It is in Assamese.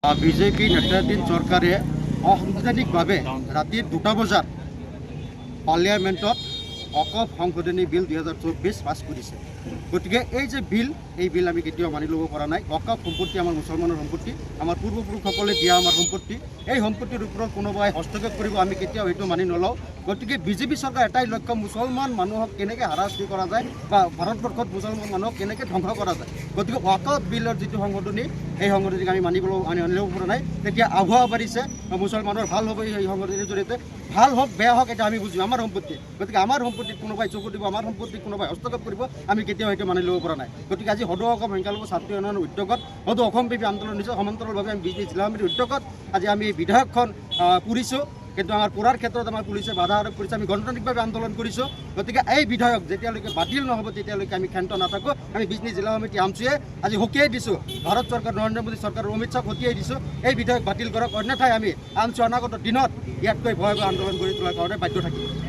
বিজেপি নেতৃত্বাধীন চৰকাৰে অসাংবিধানিকভাৱে ৰাতি 2টা বজাত পাৰ্লিয়ামেণ্টত অকপ সংশোধনী বিল 2024 পাছ কৰিছে। গতিকে এই যে এই বিল আমি কেতিয়াও মানি ল'ব পৰা নাই। অকপ সম্পত্তি আমাৰ মুছলমানৰ সম্পত্তি, আমাৰ পূৰ্বপুৰুষসকলে দিয়া আমাৰ সম্পত্তি। এই সম্পত্তিৰ ওপৰত কোনোবাই হস্তক্ষেপ কৰিব আমি কেতিয়াও সেইটো মানি নলওঁ। গতিকে বিজেপি চৰকাৰ এটাই লক্ষ্য, মুছলমান মানুহক কেনেকৈ হাৰাশাস্তি কৰা যায় বা ভাৰতবৰ্ষত মুছলমান মানুহক কেনেকৈ ধ্বংস কৰা যায়। গতিকে ওয়াকফ বিলৰ যিটো সংশোধনী, এই সংশোধনীক আমি মানিব পৰা নাই। তেতিয়া আভুৱা বাঢ়িছে, মুছলমানৰ ভাল হ'ব এই সংশোধনীৰ জৰিয়তে। ভাল হওক বেয়া হওক এটা আমি বুজিম, আমাৰ সম্পত্তি। গতিকে আমাৰ সম্পত্তিত কোনোবাই চকু দিব, আমাৰ সম্পত্তিত কোনোবাই হস্তক্ষেপ কৰিব, আমি কেতিয়াও সেইটো মানি ল'ব পৰা নাই। গতিকে আজি সদৌ অসম সংখ্যালঘু ছাত্ৰী উন্নয়নৰ উদ্যোগত সদৌ অসমব্যাপী আন্দোলন নিশ্চয় সমান্তৰালভাৱে আমি বিজেপি জিলা সমিতিৰ উদ্যোগত আজি আমি বিধেয়কখন পুৰিছোঁ। কিন্তু আমাৰ পুৰাৰ ক্ষেত্ৰত আমাৰ পুলিচে বাধা আৰোপ কৰিছে। আমি গণতান্ত্ৰিকভাৱে আন্দোলন কৰিছোঁ। গতিকে এই বিধেয়ক যেতিয়ালৈকে বাতিল নহ'ব তেতিয়ালৈকে আমি ক্ষান্ত নাথাকোঁ। আমি বিজেপি জিলা সমিতি আমচুৱে আজি সকীয়াই দিছোঁ, ভাৰত চৰকাৰ নৰেন্দ্ৰ মোদী চৰকাৰৰ অমিত শ্বাহক সকীয়াই দিছোঁ, এই বিধেয়ক বাতিল কৰক, অন্যথাই আমি আমচু অনাগত দিনত ইয়াতকৈ ভয়াৱহ আন্দোলন কৰি তোলাৰ কাৰণে বাধ্য থাকিম।